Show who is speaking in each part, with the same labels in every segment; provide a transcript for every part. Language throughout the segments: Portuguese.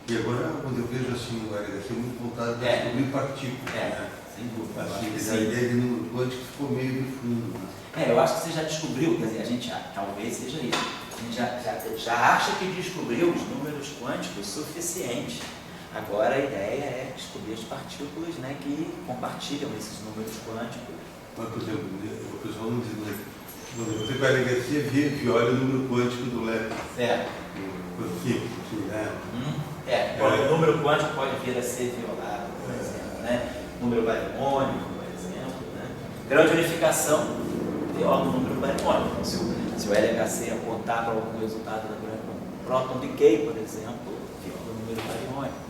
Speaker 1: E agora, quando eu vejo assim o LHC, muito voltado para descobrir partículas, né?
Speaker 2: Sem dúvida.
Speaker 1: A ideia de número quântico ficou meio de fundo. Né?
Speaker 2: Eu acho que você já descobriu, quer dizer, a gente talvez seja isso. A gente já acha que descobriu os números quânticos suficientes. Agora a ideia é descobrir as partículas, né, que compartilham esses números quânticos.
Speaker 1: Mas, por exemplo, o pessoal não diz, mas quando você vai na LHC, olha o número quântico do LED.
Speaker 2: Certo.
Speaker 1: Assim, né?
Speaker 2: O número quântico pode vir a ser violado, por exemplo, né? Número barimônico, por exemplo, né? Grau de unificação viola o número barimônico. Então, se o LHC apontar para algum resultado da próton decay, por exemplo, viola o número barimônico.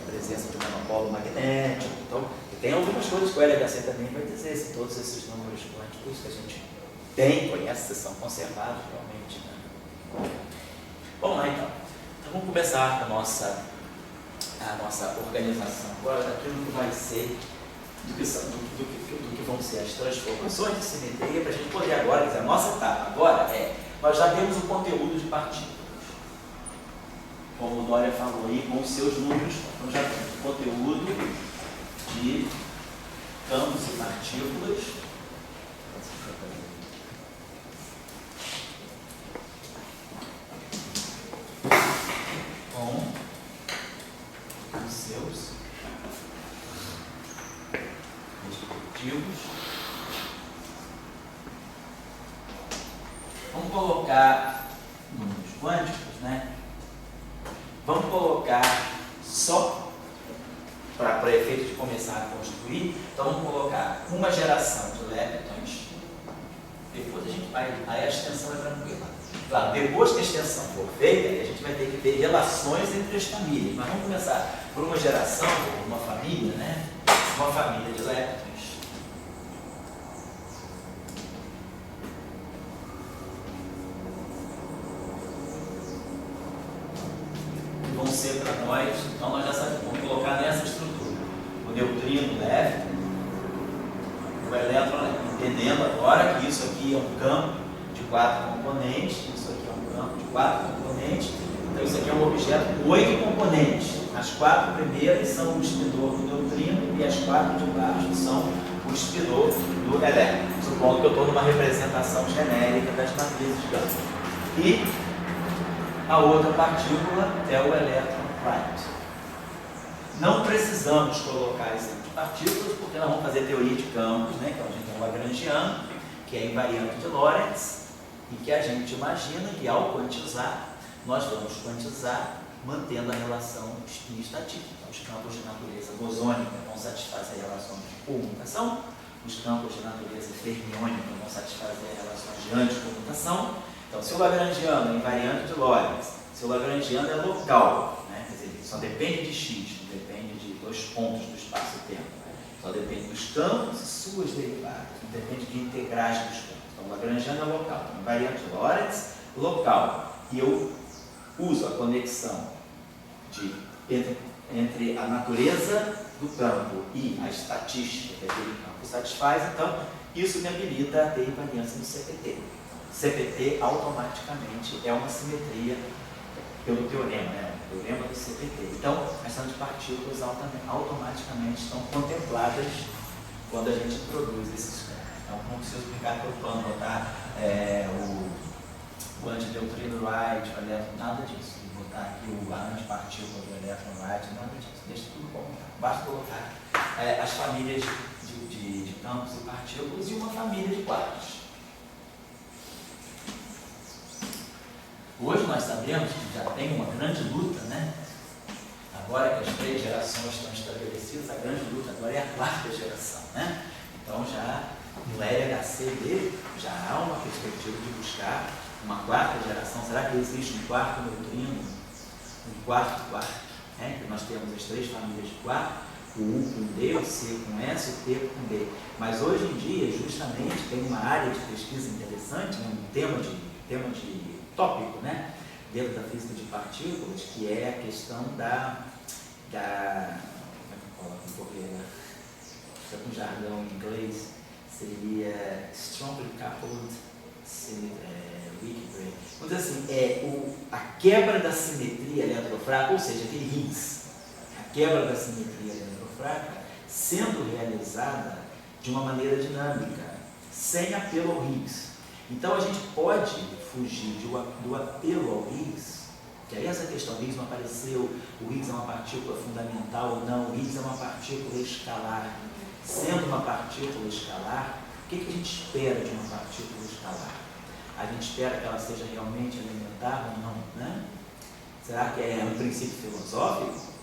Speaker 2: Presença de um monopolo magnético. Então, tem algumas coisas que o LHC também vai dizer, se todos esses números quânticos que a gente tem, conhece, são conservados realmente. Né? Vamos lá então. Então vamos começar a nossa organização agora daquilo que vai ser, do que vão ser as transformações de simetria, para a gente poder agora, dizer, a nossa etapa agora nós já temos o conteúdo de partículas. Como o Dória falou aí, com os seus números, então já temos o conteúdo de campos e partículas. Com os seus respectivos. Vamos colocar números quânticos, né? Vamos colocar só para efeito de começar a construir. Então vamos colocar uma geração de leptons. Depois a gente vai, aí a extensão é tranquila. Claro, depois que a extensão for feita, a gente vai ter que ver relações entre as famílias. Mas vamos começar por uma geração, ou uma família, né? Uma família de leptons. Vão ser para nós, então nós já sabemos, vamos colocar nessa estrutura o neutrino leve, o elétron, entendendo agora que isso aqui é um campo de 4 componentes, isso aqui é um campo de 4 componentes, então isso aqui é um objeto com 8 componentes. As 4 primeiras são o espidor do neutrino e as 4 de baixo são o espidor do elétron. Supondo que eu estou numa representação genérica das matrizes de campo. E a outra partícula é o elétron right. Não precisamos colocar exemplo de partículas, porque nós vamos fazer teoria de campos, né? Então a gente tem o lagrangiano, que é invariante de Lorentz, e que a gente imagina que ao quantizar, nós vamos quantizar mantendo a relação spin-estatística. Então, os campos de natureza bosônica vão satisfazer a relação de comutação, os campos de natureza fermiônica vão satisfazer a relação de anticomutação. Então, se o lagrangiano é invariante de Lorentz, se o lagrangiano é local, né? Quer dizer, só depende de x, não depende de 2 pontos do espaço-tempo, né? Só depende dos campos e suas derivadas, não depende de integrais dos campos. Então, o lagrangiano é local, então, invariante de Lorentz, local. E eu uso a conexão entre a natureza do campo e a estatística que aquele campo satisfaz, então isso me habilita a ter invariância do CPT. CPT automaticamente é uma simetria pelo teorema, né? O teorema do CPT. Então, as questões de partículas automaticamente estão contempladas quando a gente introduz esses campos. Então, não preciso ficar preocupando, botar o antineutrino right, o elétron, nada disso. Botar aqui a antipartícula do elétron right, nada disso. Deixa tudo como está. Basta colocar as famílias de campos e partículas e uma família de quadros. Hoje nós sabemos que já tem uma grande luta, né? Agora que as 3 gerações estão estabelecidas, a grande luta agora é a 4ª geração, né? Então já no LHC dele já há uma perspectiva de buscar uma 4ª geração. Será que existe um 4º neutrino, um 4º quarto? Né? Que nós temos as 3 famílias de 4, o U com D, o C com S e o T com D. Mas hoje em dia, justamente, tem uma área de pesquisa interessante, né? Um tema de tópico, né? Dentro da física de partículas, que é a questão da como é que eu coloco em português? Está com jargão em inglês, seria strongly coupled weak break. Vamos dizer assim, a quebra da simetria eletrofraca, ou seja, aquele Higgs, a quebra da simetria eletrofraca sendo realizada de uma maneira dinâmica, sem apelo ao Higgs. Então a gente pode fugir do apelo ao Higgs, que aí essa questão, o Higgs não apareceu, o Higgs é uma partícula fundamental ou não, o Higgs é uma partícula escalar. Sendo uma partícula escalar, o que a gente espera de uma partícula escalar? A gente espera que ela seja realmente elementar ou não, né? Será que é um princípio filosófico?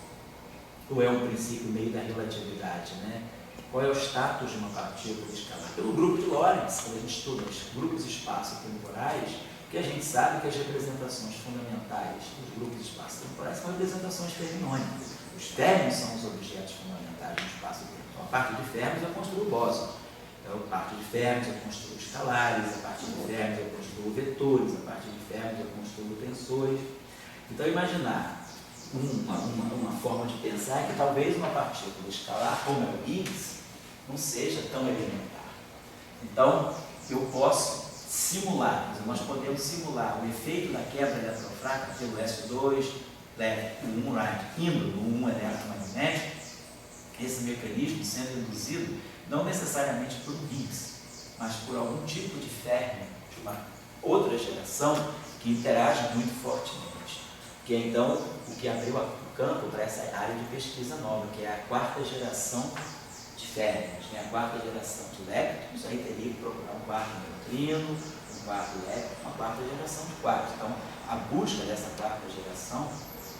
Speaker 2: Ou é um princípio meio da relatividade, né? Qual é o status de uma partícula escalar? Pelo grupo de Lorentz, quando a gente estuda os grupos espaço-temporais, que a gente sabe que as representações fundamentais dos grupos espaço-temporais são representações fermiônicas. Os férmions são os objetos fundamentais do espaço-tempo. Então, a partir de férmions eu construo o bóson. Então, a partir de férmions eu construo escalares, a partir de férmions eu construo vetores, a partir de férmions eu construo tensores. Então, imaginar uma forma de pensar é que talvez uma partícula escalar, como é o Higgs, não seja tão elementar. Então, eu posso simular, nós podemos simular o efeito da quebra eletrofraca pelo S2, o 1 right, indo no 1 eletromagnético, esse mecanismo sendo induzido não necessariamente por um Higgs, mas por algum tipo de férmio de uma outra geração que interage muito fortemente, que é então o que abriu o campo para essa área de pesquisa nova, que é a quarta geração de férmions, né? A quarta geração de leptons, aí teria que procurar um quarto neutrino, um quarto lepton, uma quarta geração de quartos. Então, a busca dessa quarta geração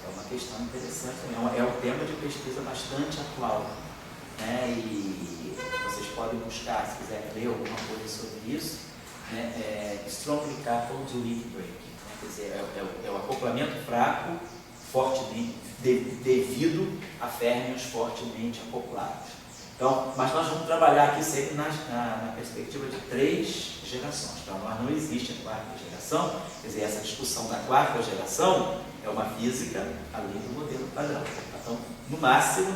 Speaker 2: é uma questão interessante, é um tema de pesquisa bastante atual, né? E vocês podem buscar, se quiserem ler alguma coisa sobre isso, né? Strongly coupled weak break, né? Quer dizer, é o acoplamento fraco fortemente, devido a férmions fortemente acoplados. Então, mas nós vamos trabalhar aqui sempre na perspectiva de 3 gerações. Então, não existe a quarta geração, quer dizer, essa discussão da quarta geração é uma física além do modelo padrão. Então, no máximo,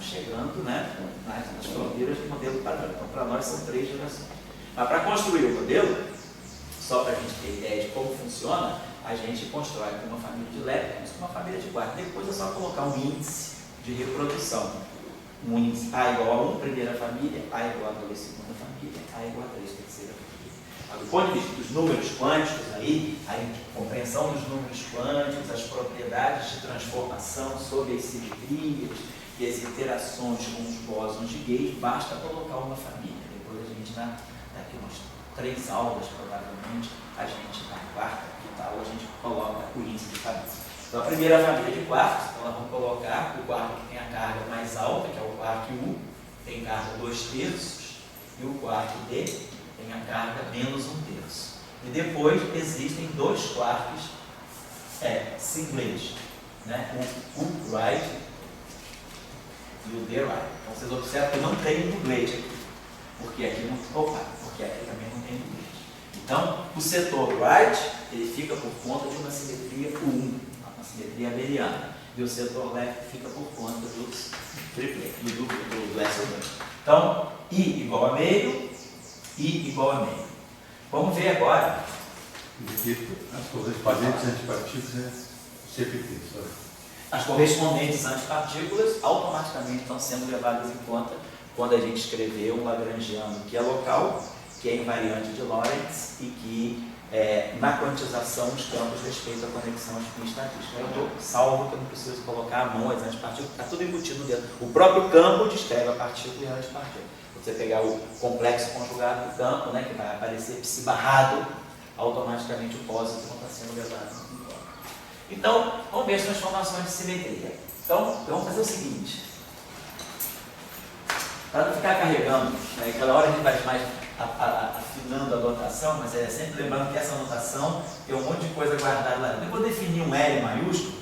Speaker 2: chegando, né, nas fronteiras do modelo padrão. Então, para nós são 3 gerações. Mas para construir o modelo, só para a gente ter ideia de como funciona, a gente constrói aqui uma família de leptons com uma família de quartos. Depois é só colocar um índice de reprodução. Um índice A igual a 1, primeira família, A igual a 2, segunda família, A igual a 3, terceira família. Do ponto de vista dos números quânticos, a compreensão dos números quânticos, as propriedades de transformação sobre as simetrias e as interações com os bósons de Gauge, basta colocar uma família. Depois a gente, daqui umas 3 aulas, provavelmente, a gente, na quarta, quinta aula, a gente coloca o índice de família. Então, a primeira família de quartos, então nós vamos colocar o quarto que tem a carga mais alta, que é o quarto U, tem carga 2/3, e o quarto D tem a carga menos 1/3. E depois existem 2 quartos singlet, né? O U right e o D right. Então vocês observam que não tem dublete aqui, porque aqui também não tem dublete. Então, o setor right, ele fica por conta de uma simetria U1, uma simetria abeliana, e o setor left fica por conta dos triplex, do S2. Então, I igual a meio, I igual a meio. Vamos ver agora.
Speaker 1: As correspondentes antipartículas CPT.
Speaker 2: As correspondentes antipartículas automaticamente estão sendo levadas em conta quando a gente escreveu um lagrangiano que é local, que é invariante de Lorentz e que na quantização os campos respeitam a conexão spin-estatística. Eu estou salvo que eu não preciso colocar a mão as antipartículas, está tudo embutido dentro. O próprio campo descreve a partícula e a antipartícula. Você pegar o complexo conjugado do campo, né, que vai aparecer psi-barrado, automaticamente o pósitron está sendo levado em conta. Então, vamos ver as transformações de simetria. Então, vamos fazer o seguinte. Para não ficar carregando, né, aquela hora a gente vai mais afinando a notação, mas é sempre lembrando que essa notação tem um monte de coisa guardada lá. Eu vou definir um L maiúsculo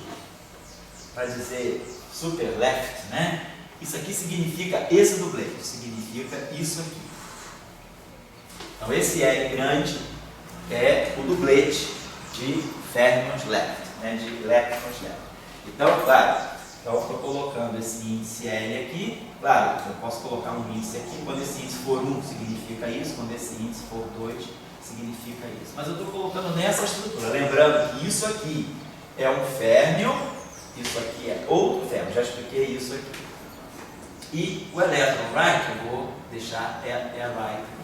Speaker 2: para dizer super left, né? Isso aqui significa esse dublete, significa isso aqui. Então esse L grande é o dublete de fermions left, né? De leptons left. Então, claro, então eu estou colocando esse índice L aqui. Claro, eu posso colocar um índice aqui, quando esse índice for 1 significa isso, quando esse índice for 2 significa isso. Mas eu estou colocando nessa estrutura, lembrando que isso aqui é um férmio, isso aqui é outro férmio, já expliquei isso aqui. E o elétron right, eu vou deixar é right mesmo.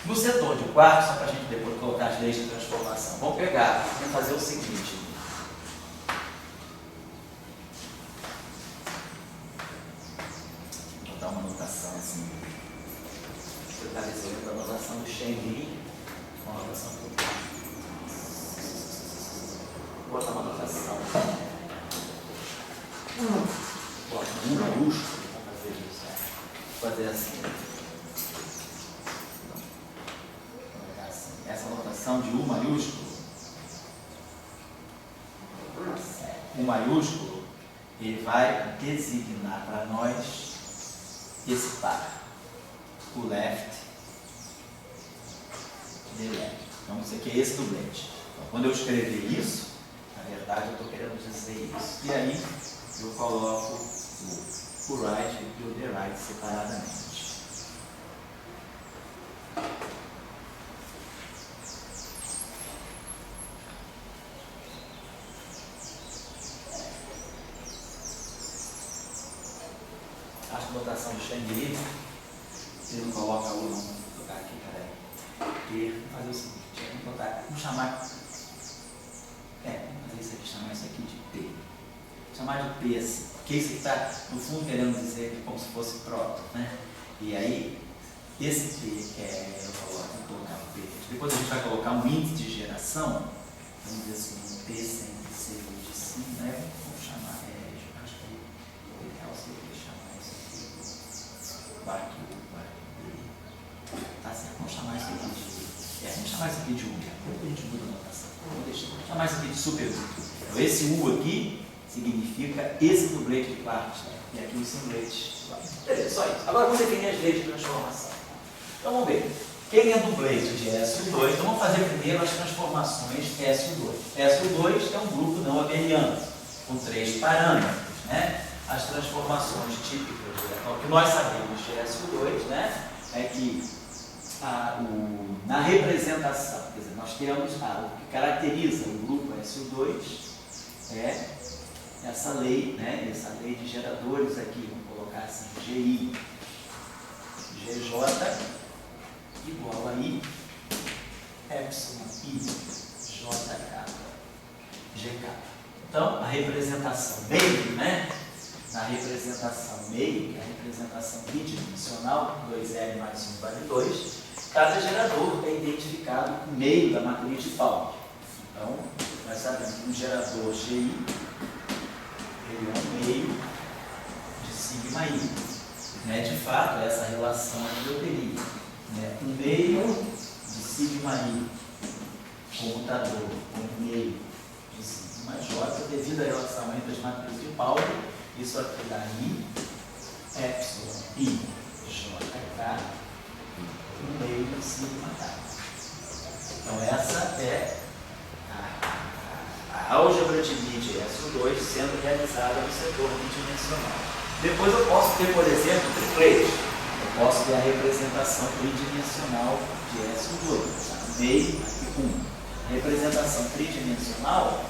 Speaker 2: No setor de quarto, só para a gente depois colocar as leis de transformação, vamos pegar, vamos fazer o seguinte. Vou dar uma notação assim. Você está recebendo a notação do Shen-Li, uma notação por quarto. Vou botar uma notação. Bota um maiúsculo para fazer isso. Vou fazer assim. Essa notação de U maiúsculo, U maiúsculo, ele vai designar para nós esse par, o left, the left. Então isso aqui é esse dublete. Então, quando eu escrever isso, na verdade eu estou querendo dizer isso. E aí eu coloco o right e o the right separadamente. Acho que a notação do Shen-Li, ele não coloca o não, vou tocar aqui, peraí. Vamos fazer o seguinte, vamos chamar, vamos fazer isso aqui, chamar isso aqui de P. Chamar de P assim, porque isso aqui está, no fundo, querendo dizer que como se fosse próton, né? E aí, esse P, vou colocar o P. Depois a gente vai colocar um índice de geração, vamos dizer assim, um P sem ser de cima, né? Vamos chamar, acho que o ideal seria chamar isso aqui, quarto B. Tá certo, vamos chamar isso aqui de, vamos chamar isso aqui de U, depois a gente muda a notação. Vamos chamar isso aqui de super U. Então, esse U aqui significa esse dublete de quartos, né? E aqui o singlete. Beleza, só isso. Agora vamos definir as leis de transformação. Então vamos ver. Quem é dublete de SU2? Então vamos fazer primeiro as transformações SU2. SU2 é um grupo não abeliano, com 3 parâmetros, né? As transformações típicas que nós sabemos de SU2, né? É que na representação, quer dizer, nós temos o que caracteriza o grupo SU2 é essa lei, né? Essa lei de geradores aqui, vamos colocar assim, GI, GJ igual a I, epsilon I, JK, GK. Então, a representação meio, né? Na representação meio, que é a representação bidimensional, 2L mais 1 vale 2, cada gerador é identificado com o meio da matriz de Pauli. Então, nós sabemos que um gerador GI ele é um meio de sigma I. Né? De fato, essa relação aqui eu teria, né? Um meio de sigma I comutador com um meio de sigma J, devido à relação entre as matrizes de Pauli, isso aqui dá I, epsilon I, JK, um meio de sigma K. Então essa é a álgebra de Mie SU2 sendo realizada no setor bidimensional. Depois eu posso ter, por exemplo, triplete. Eu posso ter a representação tridimensional de SU2. Meio aqui 1. Representação tridimensional,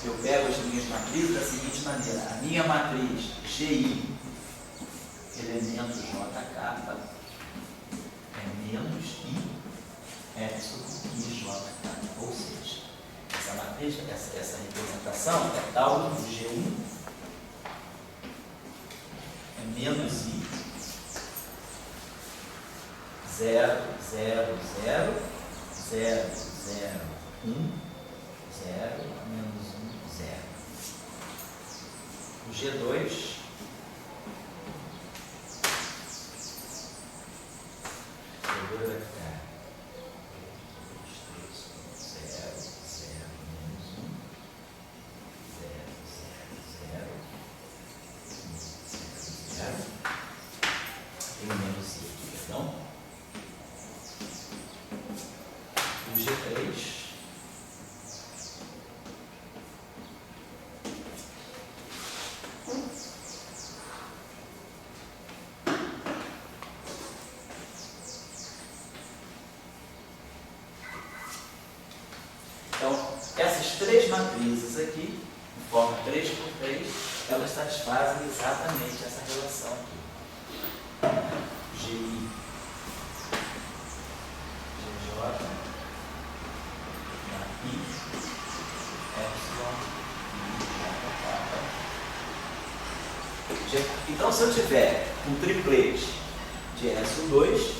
Speaker 2: eu pego as minhas matrizes da seguinte maneira. A minha matriz GI, elemento JK, é menos I, epsilon I, JK. Ou seja, essa matriz, essa representação é tal do G1 é menos I 0, 0, 0, 0, 0, 1, 0, menos 1, 0. O G2 vai ficar 0, 0, 0, 0, 0. matrizes aqui, em forma 3 por 3, elas satisfazem exatamente essa relação aqui. GI, GJ, I, Epsilon, então, se eu tiver um triplete de SO2,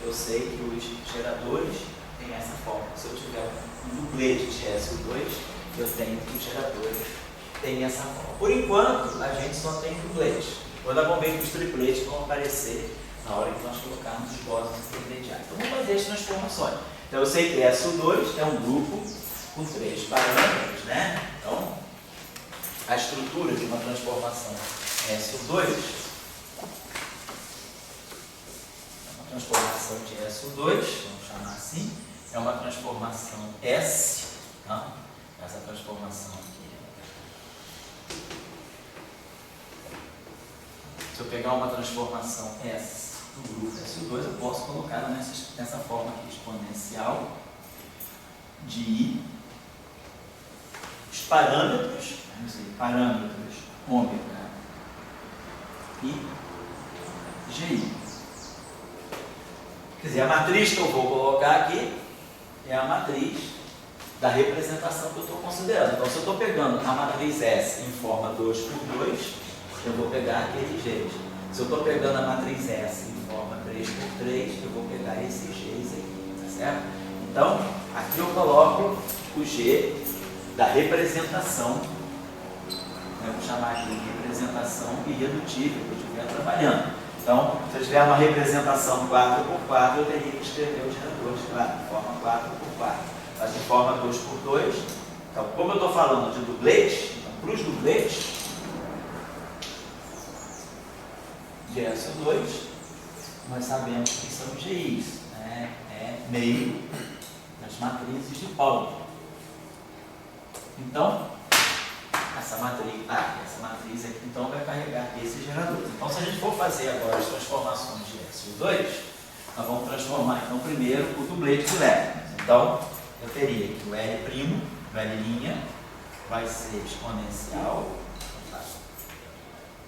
Speaker 2: eu sei que os geradores têm essa forma. Se eu tiver um duplete de SO2, eu tenho que os geradores têm essa forma. Por enquanto, a gente só tem duplete. Quando vamos ver que os tripletes vão aparecer na hora que nós colocarmos os bósons intermediários. Então, vamos fazer as transformações. Então, eu sei que SO2 é um grupo com 3 parâmetros, né? Então, a estrutura de uma transformação SO2 é uma transformação de SO2, vamos chamar assim, é uma transformação S, tá? Essa transformação aqui. Se eu pegar uma transformação S do grupo SO2, eu posso colocá-la nessa forma aqui, exponencial de I. Os parâmetros, vamos dizer, parâmetros ômega e GI. Quer dizer, a matriz que eu vou colocar aqui é a matriz da representação que eu estou considerando. Então, se eu estou pegando a matriz S em forma 2 por 2, eu vou pegar aqueles Gs. Se eu estou pegando a matriz S em forma 3 por 3, eu vou pegar esses Gs aqui, tá certo? Então, aqui eu coloco o G da representação, eu vou chamar aqui de representação irredutível que eu estiver trabalhando. Então, se eu tiver uma representação 4 por 4, eu teria que escrever os geradores, claro, de forma 4 por 4. Mas de forma 2 por 2, então, como eu estou falando de duplete, então, para os dupletes de SO2, nós sabemos que são GIs, né? É meio das matrizes de Pauli. Então, essa matriz aqui então vai carregar esses geradores. Então, se a gente for fazer agora as transformações de SO2, nós vamos transformar então primeiro o duplete de elétrons. Então, eu teria que o L', o L' vai ser exponencial,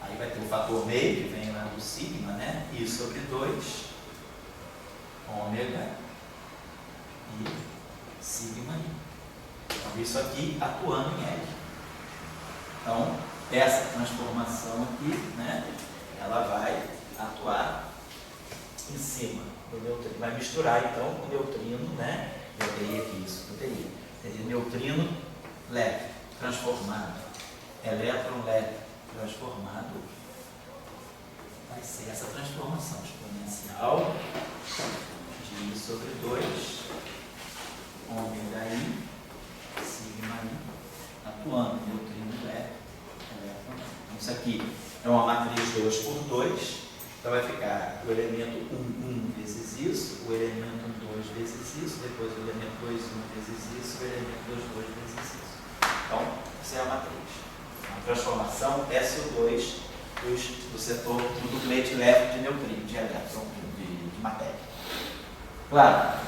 Speaker 2: aí vai ter o fator meio que vem lá do sigma, né? I sobre 2, ômega e sigma I. Então, isso aqui atuando em L. Então, essa transformação aqui, né, ela vai atuar em cima do neutrino. Vai misturar, então, o neutrino, né? Eu teria aqui isso. Teria neutrino leve transformado. Elétron leve transformado. Vai ser essa transformação exponencial de I sobre 2, ômega I, sigma I, atuando neutrino leve, elétron leve. Então, isso aqui é uma matriz 2 por 2, então vai ficar o elemento 1 vezes isso, o elemento 2 vezes isso, depois o elemento 2, 1 vezes isso, o elemento 2, 2 vezes isso. Então, essa é a matriz. A transformação SO2 do setor do duplete leve de neutrino, de elétron, de matéria. Claro,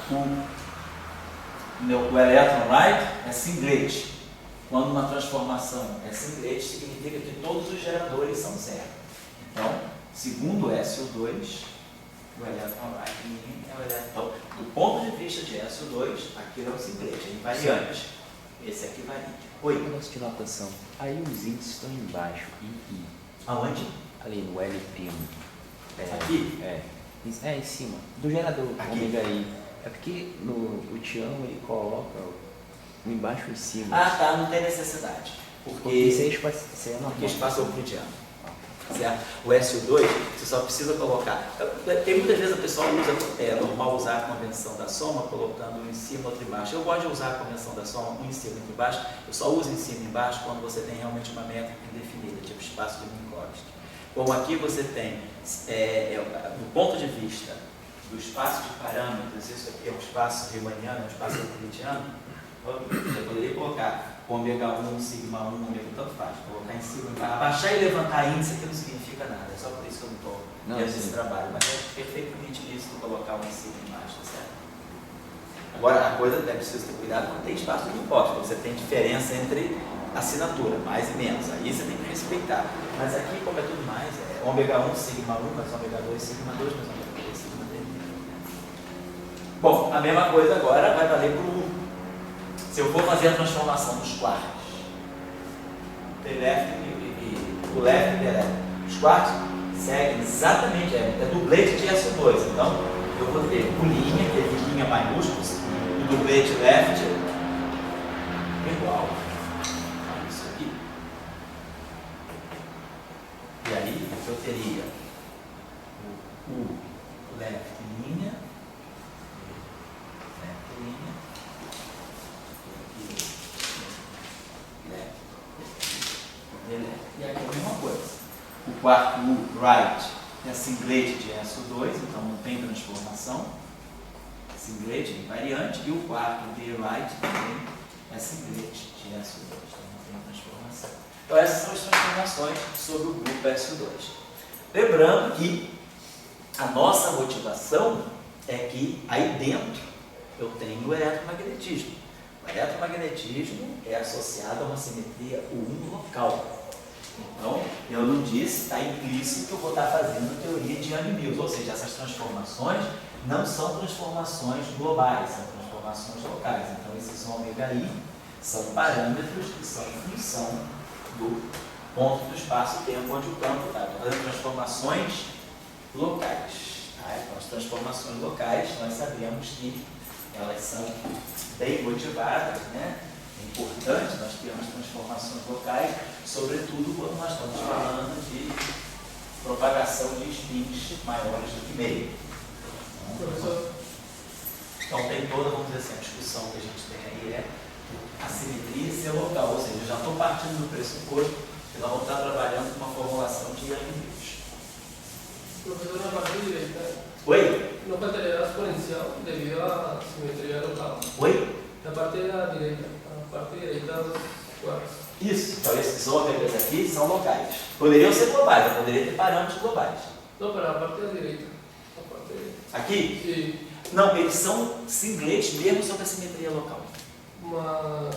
Speaker 2: o elétron right é singlet. Quando uma transformação é singlet, significa que todos os geradores são zero. Então, segundo SO2, o elétron right é o elétron. Então, do ponto de vista de SO2, aquilo é o singlet, é invariante. Esse aqui varia. Oi?
Speaker 3: Um negócio de notação. Aí os índices estão embaixo. I.
Speaker 2: Aonde?
Speaker 3: Ali no L'.
Speaker 2: Aqui?
Speaker 3: É, em cima. Do gerador
Speaker 2: Aqui.
Speaker 3: ômega I. É porque o Tião ele coloca o embaixo e em cima.
Speaker 2: Ah, tá, não tem necessidade.
Speaker 3: Porque isso é normal.
Speaker 2: Porque espaço euclidiano. Certo? O SO2, você só precisa colocar. Tem muitas vezes a pessoa usa, é normal usar a convenção da soma, colocando um em cima e outro embaixo. Eu gosto de usar a convenção da soma, um em cima e outro embaixo. Eu só uso em cima e embaixo quando você tem realmente uma métrica indefinida, tipo espaço de Minkowski. Como aqui você tem, do ponto de vista do espaço de parâmetros, isso aqui é um espaço riemanniano, é um espaço euclidiano, eu poderia colocar ômega 1, sigma 1, ômega, tanto faz, colocar em cima, abaixar e levantar índice aqui não significa nada, é só por isso que eu não estou dentro desse trabalho, mas é perfeitamente lícito colocar um em cima e embaixo, tá certo? Agora, a coisa é preciso ter cuidado quando tem espaço de imposto, você tem diferença entre assinatura, mais e menos, aí você tem que respeitar. Mas aqui, como é tudo mais, é ômega 1, sigma 1, mais ômega 2, sigma 2, mais ômega 3, sigma 3. Bom, a mesma coisa agora vai valer para o 1. Se eu for fazer a transformação dos quartos, the left e o left e the left, os quartos seguem exatamente, é dublete de SO2. Então, eu vou ter o linha, que é linha maiúscula, o dublete left igual a isso aqui. E aí, eu teria o left linha, e aqui é a mesma coisa. O quarto, o right, é singlete de SO2, então não tem transformação. Singlete invariante. E o quarto, the right, também é singlete de SO2, então não tem transformação. Então essas são as transformações sobre o grupo SO2. Lembrando que a nossa motivação é que aí dentro eu tenho o eletromagnetismo. O eletromagnetismo é associado a uma simetria U1 local. Então, eu não disse, está implícito que eu vou estar fazendo a teoria de Yang-Mills, ou seja, essas transformações não são transformações globais, são transformações locais. Então, esses ômega I são parâmetros que são em função do ponto do espaço-tempo onde o campo está. Estou fazendo transformações locais. Tá? Então, as transformações locais, nós sabemos que elas são bem motivadas, né? É importante nós termos transformações locais, sobretudo quando nós estamos falando de propagação de spins maiores do que meio. Então tem toda, vamos dizer assim, a discussão que a gente tem aí é a simetria ser local, ou seja, eu já estou partindo do pressuposto que nós vamos estar trabalhando com uma formulação de Yang-Mills.
Speaker 4: Professor, na parte direita,
Speaker 2: Oi?
Speaker 4: no faltaría exponencial debido a simetría local.
Speaker 2: Oi?
Speaker 4: La parte direita, a parte direita dos quartos.
Speaker 2: Isso, então esses ômegas aqui são locais. Poderiam ser globais, eu poderia ter parâmetros globais.
Speaker 4: No, pero la parte direita. A parte direita.
Speaker 2: Aqui?
Speaker 4: Sí,
Speaker 2: Não, eles são singletes mesmo sobre a simetria local.
Speaker 4: mas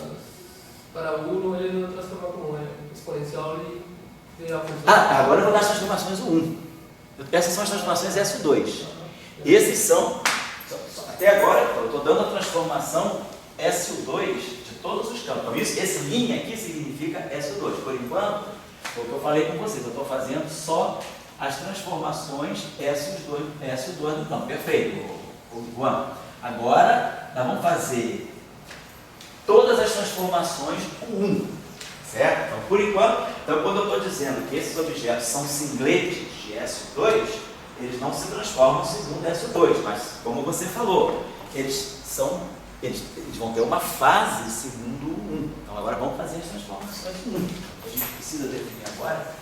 Speaker 4: para uno ele não transforma como exponencial e a função.
Speaker 2: Ah, agora eu vou dar as transformações 1. Essas são as transformações S2. Esses são, até agora, eu estou dando a transformação SO2 de todos os campos. Então, esse linha aqui significa SO2. Por enquanto, foi o que eu falei com vocês, eu estou fazendo só as transformações SO2 do campo. Perfeito, Juan. Agora, nós vamos fazer todas as transformações com 1. Certo? Então, por enquanto, quando eu estou dizendo que esses objetos são singletes de SO2, eles não se transformam segundo SO2, mas, como você falou, eles vão ter uma fase segundo 1. Então, agora vamos fazer as transformações 1. A gente precisa definir agora,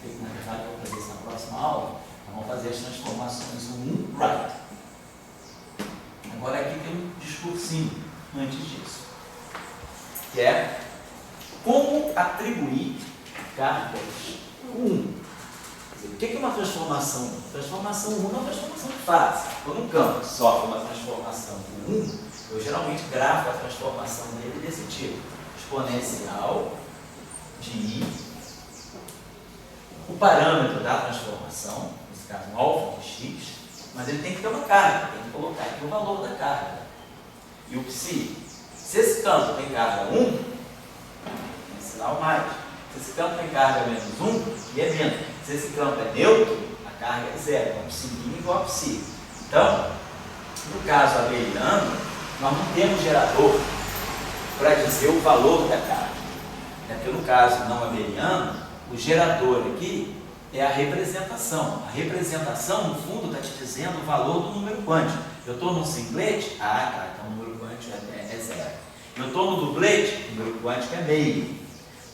Speaker 2: na verdade, eu vou fazer isso na próxima aula, vamos fazer as transformações 1 right. Agora, aqui tem um discursinho antes disso, que é como atribuir cargas 1. O que é uma transformação 1? Transformação 1 é uma transformação de fase. Quando um campo sofre uma transformação por 1, eu geralmente grafo a transformação dele desse tipo. Exponencial de I, o parâmetro da transformação, nesse caso um alfa de x, mas ele tem que ter uma carga, tem que colocar aqui o valor da carga. E o psi, se esse campo tem carga 1, tem sinal mais. Se esse campo tem carga menos 1, e é menos. Se esse campo é neutro, a carga é zero. Então, psi igual a psi. Então, no caso abeliano, nós não temos gerador para dizer o valor da carga. Porque no caso não abeliano, o gerador aqui é a representação. A representação, no fundo, está te dizendo o valor do número quântico. Eu estou no singlete? Tá, então o número quântico é zero. Eu estou no dublete? O número quântico é meio.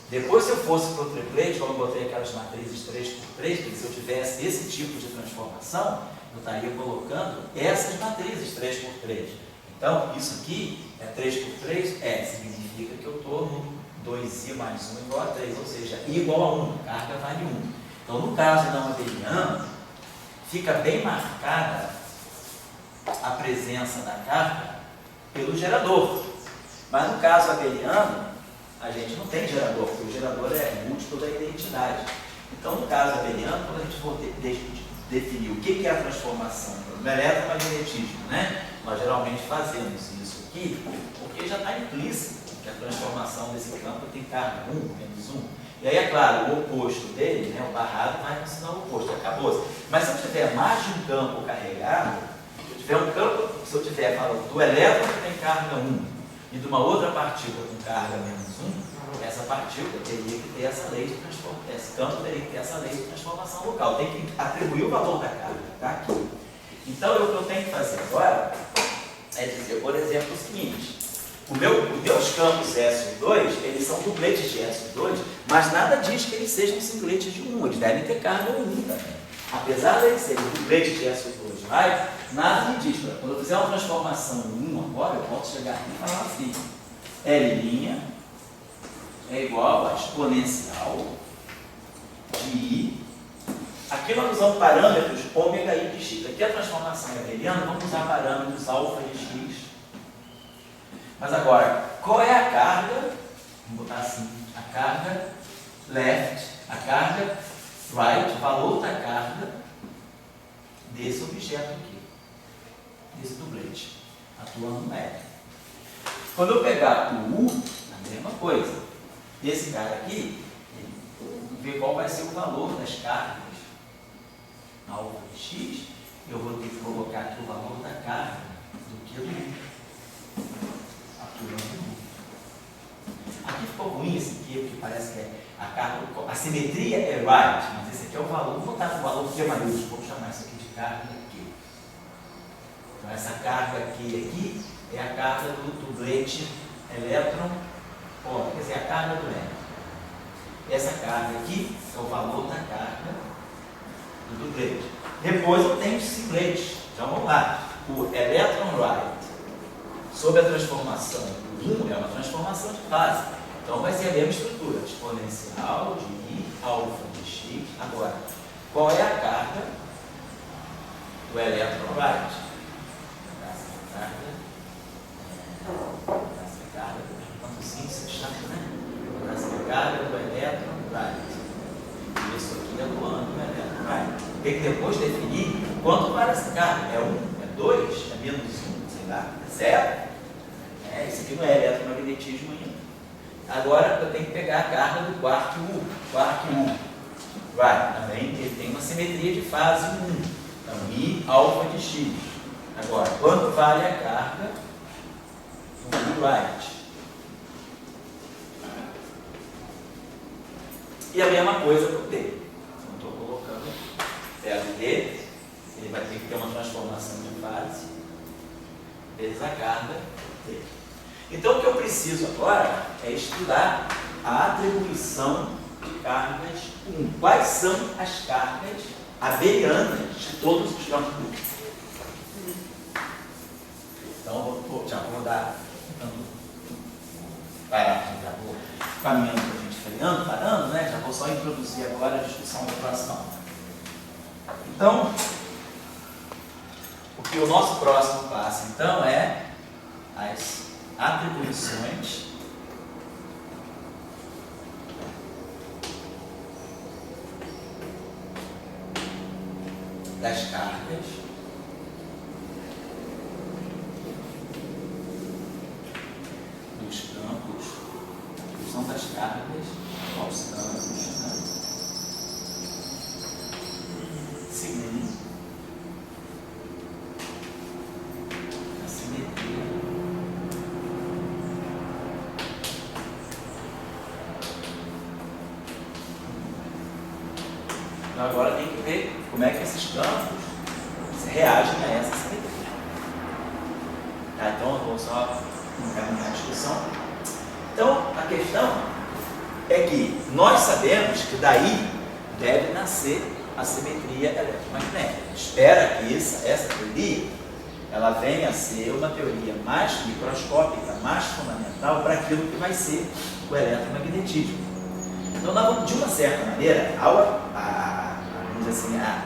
Speaker 2: Depois, se eu fosse para o triplete, como eu botei aquelas matrizes 3x3, porque se eu tivesse esse tipo de transformação, eu estaria colocando essas matrizes 3x3. Então, isso aqui é 3x3, significa que eu estou no 2i mais 1 igual a 3, ou seja, i igual a 1, a carga vale 1. Então, no caso não abeliano, fica bem marcada a presença da carga pelo gerador. Mas no caso abeliano, a gente não tem gerador, porque o gerador é múltiplo da identidade. Então, no caso abeliano, quando a gente for definir o que é a transformação no eletromagnetismo, né? Nós geralmente fazemos isso aqui, porque já está implícito que a transformação desse campo tem carga 1, menos 1. E aí, é claro, o oposto dele, né, o barrado, vai com o sinal oposto, acabou. Mas se eu tiver mais de um campo carregado, se eu tiver um campo, se eu tiver falando do elétron que tem carga 1 e de uma outra partícula com carga menos 1, essa partícula teria que ter essa lei de transformação, esse campo teria que ter essa lei de transformação local, tem que atribuir o valor da carga, tá aqui. Então, o que eu tenho que fazer agora é dizer, por exemplo, o seguinte: os meus campos SO2, eles são dupletes de SO2, mas nada diz que eles sejam singletes de 1, eles devem ter carga 1 também. Apesar de eles serem dupletes de SO2, mas nada me diz. Quando eu fizer uma transformação em 1 agora, eu posso chegar aqui e falar assim: L' é igual a exponencial de I. Aqui nós usamos parâmetros ômega i de x. Aqui a transformação é abeliana, vamos usar parâmetros alfa de x. Mas agora, qual é a carga? Vamos botar assim, a carga left, a carga right, o valor da carga desse objeto aqui, desse dublete, atuando no elétron. Quando eu pegar o U, a mesma coisa. Esse cara aqui, ver qual vai ser o valor das cargas alfa de x, eu vou ter que colocar aqui o valor da carga do que do U. Aqui ficou ruim esse aqui, porque parece que é a carga, a simetria é right, mas esse aqui é o valor. Vou botar o valor que é maiúsculo, vamos chamar isso aqui de carga aqui. Então essa carga aqui é a carga do dublete elétron, quer dizer, a carga do elétron. Essa carga aqui é o valor da carga do dublete. Depois eu tenho os singletes. Então vamos lá. O elétron right sob a transformação do 1 é uma transformação de fase. Então vai ser a mesma estrutura, exponencial de I alfa de x. Agora, qual é a carga do elétron right? Essa carga, quanto simples, chato, né? Essa carga do elétron right. Isso aqui é do ano do elétron right. Tem que depois definir quanto vale essa carga. É 1, é 2, é menos 1, sei lá, é 0. Isso aqui não é eletromagnetismo ainda. Agora eu tenho que pegar a carga do quark U. Quark U. Também ele tem uma simetria de fase 1. Então, I alfa de x. Agora, quanto vale a carga do right? E a mesma coisa para o T. Então, estou colocando pego T, ele vai ter que ter uma transformação de fase vezes a carga T. Então, o que eu preciso agora é estudar a atribuição de cargas 1. Quais são as cargas abelianas de todos os campos? Então, já vou dar parar, já vou caminhando para a gente freando, parando, né? Já vou só introduzir agora a discussão da próxima aula. Então, o nosso próximo passo, então, é as atribuições das cargas dos campos, são das cargas aos campos, né? Segundo a simetria então, agora tem que ver como é que esses campos reagem a essa simetria. Tá, então eu vou só encaminhar a discussão. Então, a questão é que nós sabemos que daí deve nascer a simetria eletromagnética. A gente espera que essa teoria ela venha a ser uma teoria mais microscópica, mais fundamental para aquilo que vai ser o eletromagnetismo. Então, nós vamos, de uma certa maneira, vamos dizer assim, a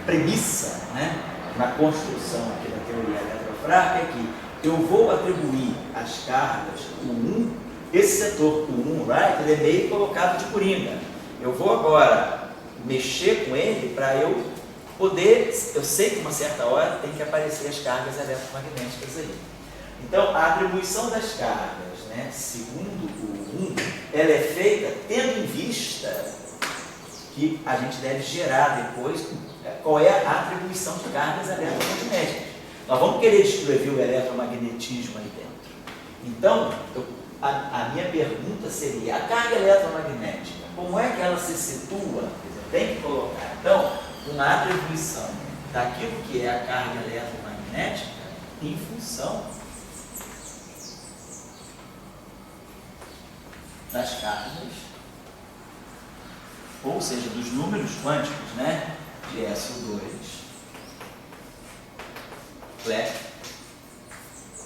Speaker 2: premissa, né, na construção aqui da teoria eletromagnética fraca é que eu vou atribuir as cargas Q1, esse setor Q1, right, ele é meio colocado de coringa. Eu vou agora mexer com ele para eu poder, eu sei que uma certa hora tem que aparecer as cargas eletromagnéticas aí. Então, a atribuição das cargas, né, segundo o 1, ela é feita tendo em vista que a gente deve gerar depois qual é a atribuição de cargas eletromagnéticas. Nós vamos querer descrever o eletromagnetismo aí dentro. Então, a minha pergunta seria, a carga eletromagnética, como é que ela se situa? Quer dizer, tem que colocar, então, uma atribuição daquilo que é a carga eletromagnética em função das cargas, ou seja, dos números quânticos, né, de SO2, left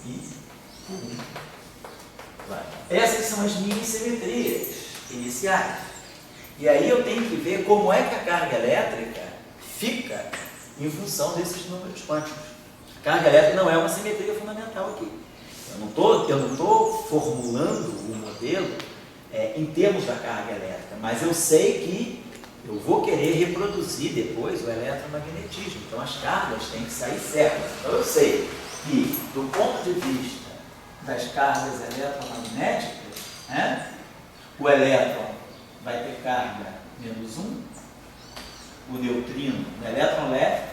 Speaker 2: e 1. Essas são as minhas simetrias iniciais. E aí eu tenho que ver como é que a carga elétrica fica em função desses números quânticos. A carga elétrica não é uma simetria fundamental aqui. Eu não estou formulando o modelo em termos da carga elétrica, mas eu sei que eu vou querer reproduzir depois o eletromagnetismo. Então as cargas têm que sair certas. Então eu sei que, do ponto de vista das cargas eletromagnéticas, né, o elétron vai ter carga menos 1, o neutrino, o elétron left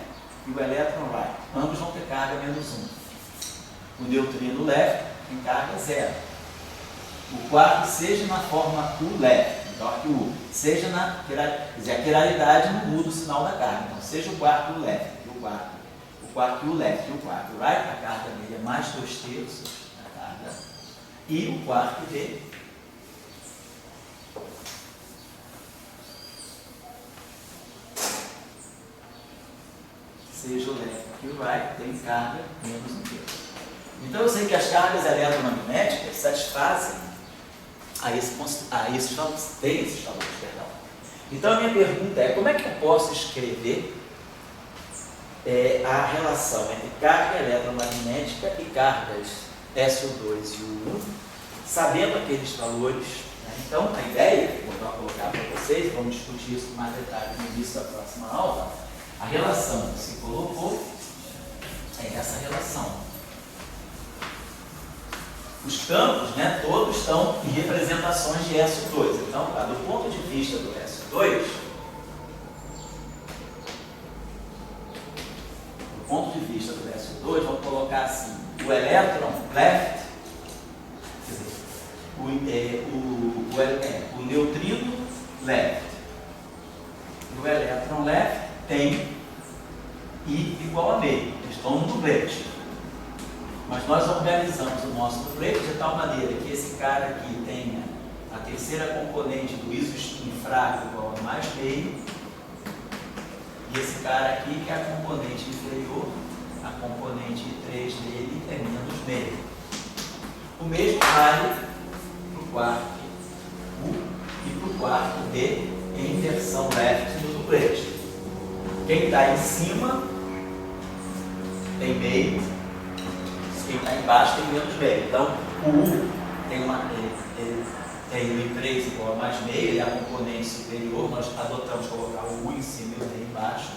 Speaker 2: e o elétron right. Ambos vão ter carga menos 1. O neutrino left tem carga 0. O quarto seja na forma U left, então aqui o U, seja na quer dizer, a quiralidade não muda o sinal da carga, então seja o quarto U left, o quarto U left e o quarto right, a carga dele é mais 2/3 da carga, e o quarto D seja o left e o right, tem carga menos 1/3. Então eu sei que as cargas eletromagnéticas satisfazem a esses valores, perdão. Então a minha pergunta é, como é que eu posso escrever a relação entre carga eletromagnética e cargas SO2 e U1, sabendo aqueles valores, né? Então a ideia, que eu vou colocar para vocês, vamos discutir isso com mais detalhe no início da próxima aula, a relação que se colocou é essa relação. Os campos, né, todos estão em representações de SO2. Então, do ponto de vista do SO2, vamos colocar assim, o elétron left, quer dizer, o neutrino left. E o elétron left tem I igual a meio, eles estão no duplete. Mas nós organizamos o nosso duplete de tal maneira que esse cara aqui tenha a terceira componente do isospin fraco igual a mais meio, e esse cara aqui, que é a componente inferior, a componente 3 dele é menos meio. O mesmo vale para o quarto U e para o quarto D em inversão left no duplete. Quem está em cima tem meio, quem está embaixo tem menos meio. Então, o U tem tem o I3 igual a mais meio, ele é a componente superior, nós adotamos colocar o U em cima e o D embaixo,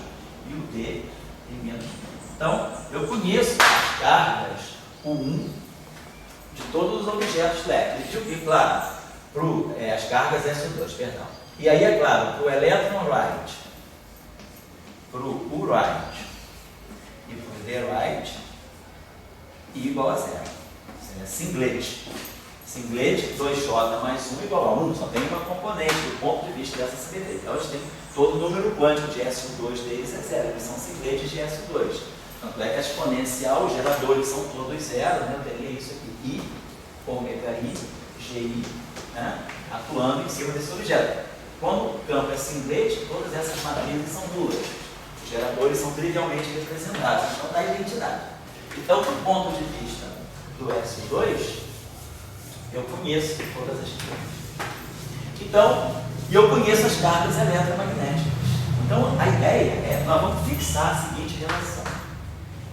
Speaker 2: e o D tem menos meio. Então, eu conheço as cargas U1 de todos os objetos elétricos, e claro, as cargas SO2, perdão. E aí, é claro, para o elétron right, para o U right e para o D right, I igual a 0. Isso é singlete. Singlete, 2J mais 1 igual a 1, só tem uma componente do ponto de vista dessa simetria. Então, eles têm todo o número quântico de SO2 deles é 0, eles são singletes de SO2. Tanto é que a exponencial, os geradores são todos 0, né? Eu teria isso aqui, I, ômega I, GI, né? Atuando em cima desse objeto. Quando o campo é singlete, todas essas matrizes são nulas. Os geradores são trivialmente representados, então dá identidade. Então, do ponto de vista do SO2, eu conheço todas as coisas. Então, eu conheço as cargas eletromagnéticas. Então, a ideia é, nós vamos fixar a seguinte relação.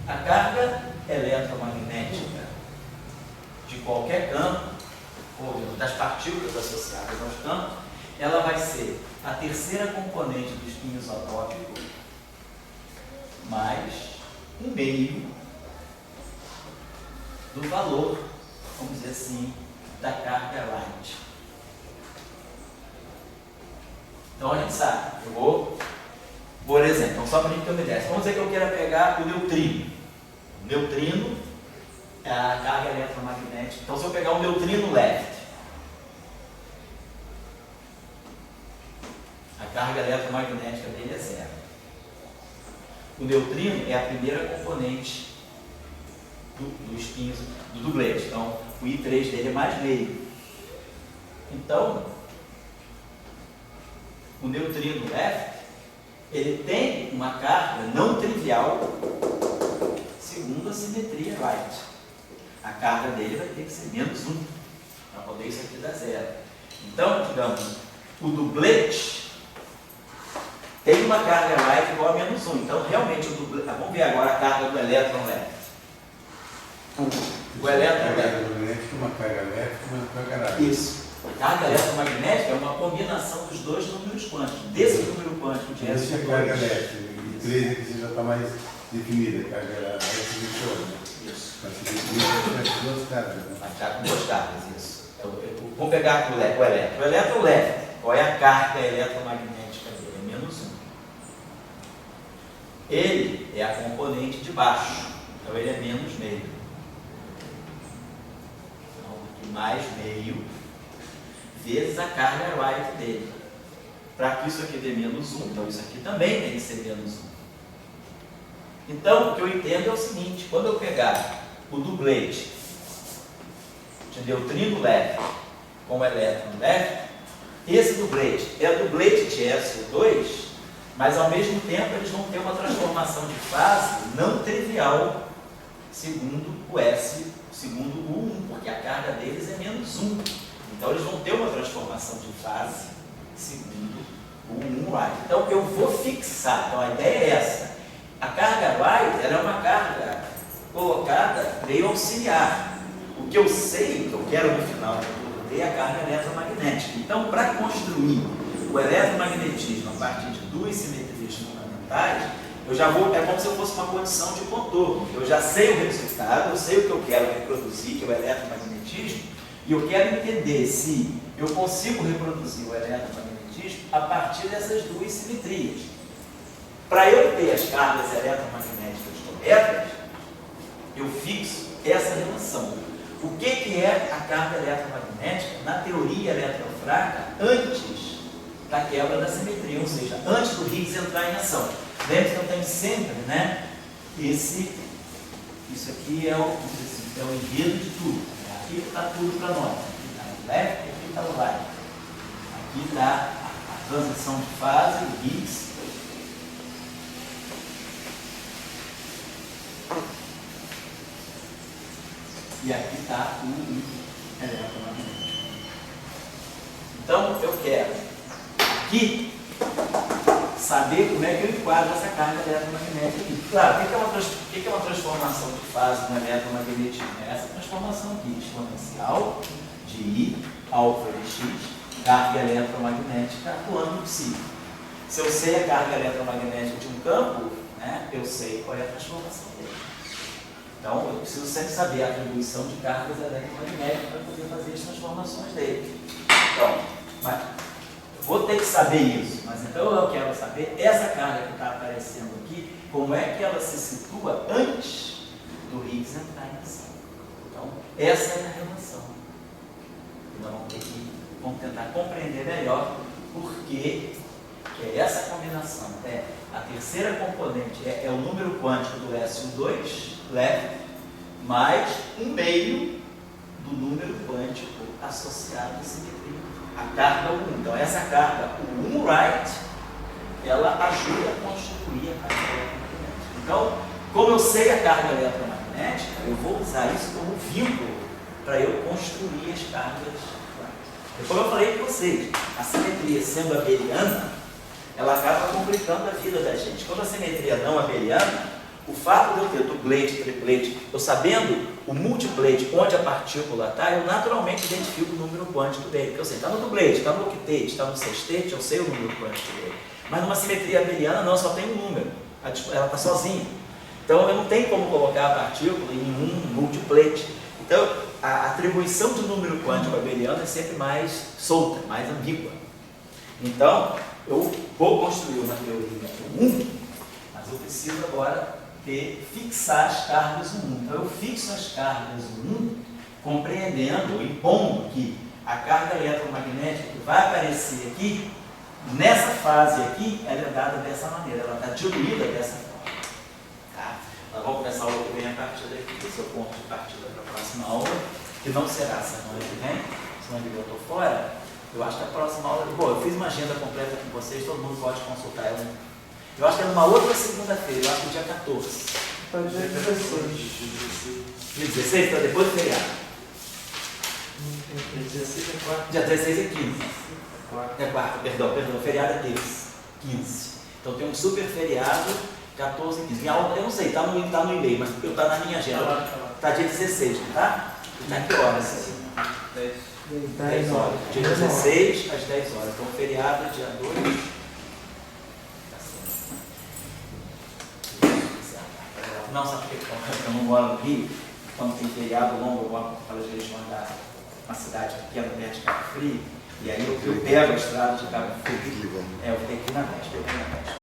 Speaker 2: A carga eletromagnética de qualquer campo, ou das partículas associadas aos campos, ela vai ser a terceira componente do espinho isotópico mais um meio do valor, vamos dizer assim, da carga light. Então a gente sabe, eu vou, por exemplo, então, só para a gente ter uma ideia, vamos dizer que eu queira pegar o neutrino. O neutrino é a carga eletromagnética. Então se eu pegar o neutrino left, a carga eletromagnética dele é zero. O neutrino é a primeira componente do espinho, do dublete. Então, o I3 dele é mais meio. Então, o neutrino left, ele tem uma carga não trivial segundo a simetria right. A carga dele vai ter que ser menos 1 para poder isso aqui dar zero. Então, digamos, o dublete tem uma carga right igual a menos 1. Então, realmente, o dublete... vamos ver agora a carga do elétron left. O elétron
Speaker 1: eletromagnética, uma carga elétrica e uma carga rápida.
Speaker 2: Isso. A carga eletromagnética é uma combinação dos dois números quânticos. Desse número quântico de
Speaker 1: Essa é a
Speaker 2: S2.
Speaker 1: carga elétrica. E 3 aqui já está mais definida, a carga elétrica.
Speaker 2: Isso.
Speaker 1: Mas se definir, vai ter duas cargas. Né?
Speaker 2: Vai ficar com duas cargas, isso. Vamos pegar aqui o elétron. O elétron left. Qual é a carga eletromagnética dele? É menos 1. Ele é a componente de baixo. Então ele é menos meio. Então aqui mais meio vezes a carga right dele. Para que isso aqui dê menos 1, então isso aqui também tem que ser menos 1. Então, o que eu entendo é o seguinte, quando eu pegar o dublete de neutrino left com o elétron left, esse dublete é dublete de SO2, mas ao mesmo tempo eles vão ter uma transformação de fase não trivial segundo o U1, porque a carga deles é menos 1. Então eles vão ter uma transformação de fase segundo o U1 right. Então eu vou fixar, então a ideia é essa. A carga right ela é uma carga colocada meio auxiliar. O que eu sei, o que eu quero no final de tudo, é a carga eletromagnética. Então, para construir o eletromagnetismo a partir de duas simetrias fundamentais, eu já vou, é como se eu fosse uma condição de contorno. Eu já sei o resultado, eu sei o que eu quero reproduzir, que é o eletromagnetismo, e eu quero entender se eu consigo reproduzir o eletromagnetismo a partir dessas duas simetrias. Para eu ter as cargas eletromagnéticas corretas, eu fixo essa relação. O que é a carga eletromagnética na teoria eletrofraca antes da quebra da simetria, ou seja, antes do Higgs entrar em ação? Lembre que eu tenho sempre, né, isso aqui é o enredo de tudo. Aqui está tudo para nós. Aqui está o left, aqui está o right. Aqui está a transição de fase, o Higgs. E aqui está o eletromagnético. Então, eu quero aqui saber como é que eu enquadro essa carga eletromagnética aqui. Claro, o que é uma transformação de fase no eletromagnetismo? É essa transformação aqui, exponencial de I, alfa de X, carga eletromagnética atuando no si. Se eu sei a carga eletromagnética de um campo, né, eu sei qual é a transformação dele. Então, eu preciso sempre saber a atribuição de cargas eletromagnéticas para poder fazer as transformações dele. Então, mas eu vou ter que saber isso, mas então eu quero saber essa carga que está aparecendo aqui, como é que ela se situa antes do Higgs entrar em ação. Então, essa é a relação. Então, vamos tentar compreender melhor por que essa combinação é a terceira componente, é o número quântico do SO2, left, mais um meio do número quântico associado à simetria, a carga 1. Então, essa carga, o 1 right, ela ajuda a constituir a carga eletromagnética. Então, como eu sei a carga eletromagnética, eu vou usar isso como vínculo para eu construir as cargas right. Como eu falei para vocês, a simetria sendo abeliana, ela acaba complicando a vida da gente. Quando a simetria não abeliana, O fato de eu ter duplete, triplete, eu sabendo o multiplete, onde a partícula está, eu naturalmente identifico o número quântico dele. Porque eu sei, está no duplete, está no octete, está no sextete, eu sei o número quântico dele. Mas numa simetria abeliana, não, só tem um número. Ela está sozinha. Então eu não tenho como colocar a partícula em um multiplete. Então a atribuição do número quântico abeliano é sempre mais solta, mais ambígua. Então eu vou construir uma teoria comum, mas eu preciso agora fixar as cargas no 1. Então eu fixo as cargas no 1, compreendendo, impondo que a carga eletromagnética que vai aparecer aqui, nessa fase aqui, ela é dada dessa maneira, ela está diluída dessa forma. Tá? Nós vamos começar a aula que vem a partir daqui, esse é o ponto de partida para a próxima aula, que não será semana que vem, semana que vem eu estou fora. Eu acho que a próxima aula, bom, eu fiz uma agenda completa com vocês, todo mundo pode consultar ela. Eu acho que é numa outra segunda-feira, eu acho que é dia 14.
Speaker 4: Para dia 16.
Speaker 2: Dia 16, então depois do feriado.
Speaker 3: Dia 16 é quarta.
Speaker 2: Dia 16 é 15. É quarta, perdão, o feriado é terça, 15. Então tem um super feriado, 14 e 15. Minha aula, eu não sei, está no e-mail, mas está na minha agenda. Está dia 16, não tá? Está que horas? 10 horas. Dia 16 às 10 horas. Então feriado, dia 2. Não, sabe por que eu não moro no Rio? Quando tem feriado longo, eu moro para a região da uma cidade pequena, perto de Cabo Frio, e aí eu pego a estrada de Cabo Frio. Eu fiquei aqui na Veste,